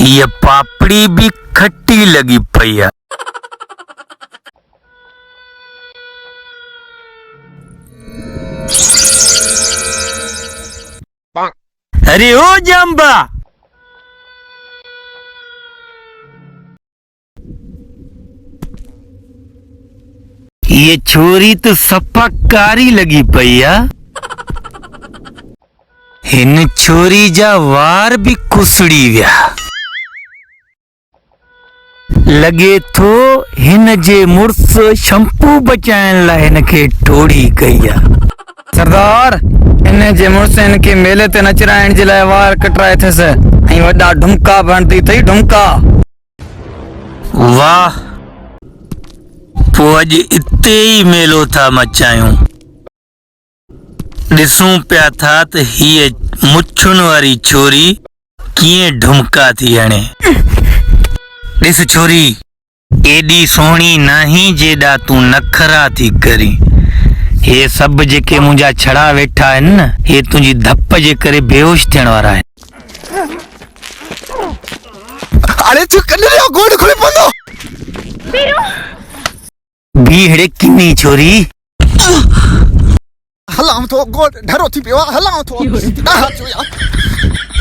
ये पापड़ी भी खट्टी लगी पई है। अरे ओ जंबा, ये छोरी तो सफा कारी लगी पई है। इन छोरी जा वार भी कुसड़ी विया। लगे थो हिन जे मुर्स शंपू बचाइण लाइ हिनखे टोड़ी कई आहे। सरदार, इन जे मुर्स इनके मेले ते नचराइण जे लाइ वार कटराए थियसि ऐं वॾा ढुमका भणती थई, ढुमका। वाह, पो अॼु इते ई मेलो था मचायूं। ॾिसूं पिया था त हीअ मुछुनि वारी छोरी कीअं ढुमका थी हणे। ॾिस छोरी, एॾी सुहिणी नाही जेॾा तूं नखरा थी करी। हे सभु जेके मुंहिंजा छड़ा वेठा आहिनि न, हे तुंहिंजी धप जे करे बेहोश थियण वारा आहिनि। अरे तू कन्ने गोड़ खुली पवंदो। बी हेड़े किनी छोरी। हलां थो, गोड़ ढरो थी पियो, हलां थो।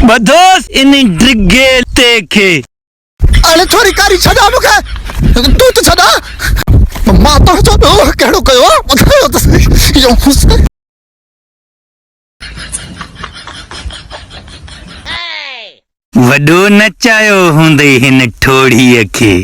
बधोस इन ड्रिगे ते खे। अरे छोरी कारी छड़ा मूंखे, तू तो छड़ा। मां तो छड़ो कहिड़ो कयो ॿुधायो त सही। इहो हुस्न वॾो नचायो हूंदई हिन ठोड़ीअ खे।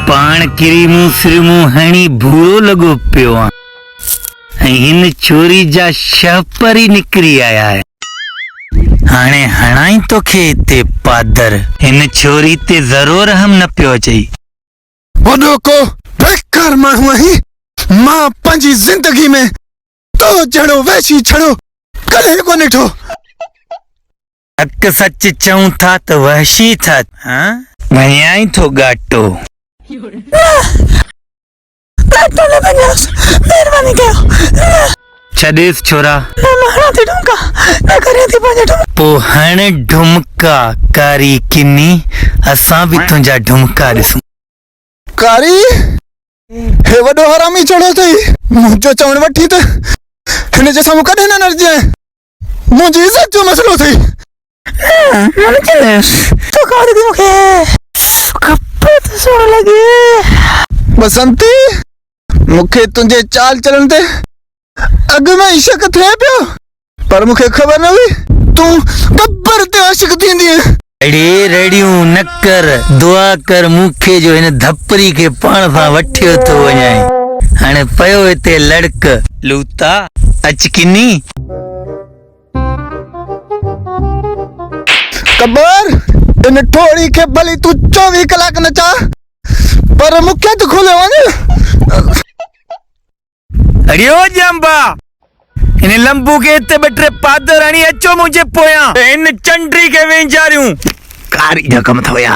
पाण किरीमूं सिरमूं हणी भूरो लॻो पियो आहे ऐं हिन छोरी जा शहपर ई निकिरी आया आहे। हाणे हणाई तोखे हिते पादर। हिन छोरी ते ज़रो रहम न पियो अचई। वॾो को बेकार माण्हू आहीं। मां पंहिंजी ज़िंदगी में तो जहिड़ो वैशी छड़ो कॾहिं कोन ॾिठो। हक़ सच चऊं था त वहशी था। वञाई थो गाटो। छॾेसि छोरा। पो हण ढुमका कारी किनी, असां बि तुंहिंजा ढुमका ॾिसूं। कारी हे वॾो हरामी चढ़ो अथई। मुंहिंजो चवण वठी त हिन जे साम्हूं कॾहिं न नरजांइ। मुंहिंजी इज़त जो मसइलो अथई। बसंती, मूंखे तुंहिंजे चाल चलन ते अॻु में ई शक थिए पियो, पर मूंखे ख़बर न हुई तूं गब्बर ते आशिक़ थींदीअ। अड़े रेडियूं न कर, दुआ कर मूंखे जो हिन धपरी खे पाण सां वठियो थो वञाए। हाणे पियो हिते लड़क लूता। अच किनी। कबर, इन ठोड़ी खे भली तूं 24 कलाक नचा, पर मूंखे त खोले वञ। अरे ओ जंबा, इन लंबू के हिते ॿ टे पादर हणी अचो मुंहिंजे पोयां। इन चंडरी खे वेंचारियूं। कारी जो कम थो या।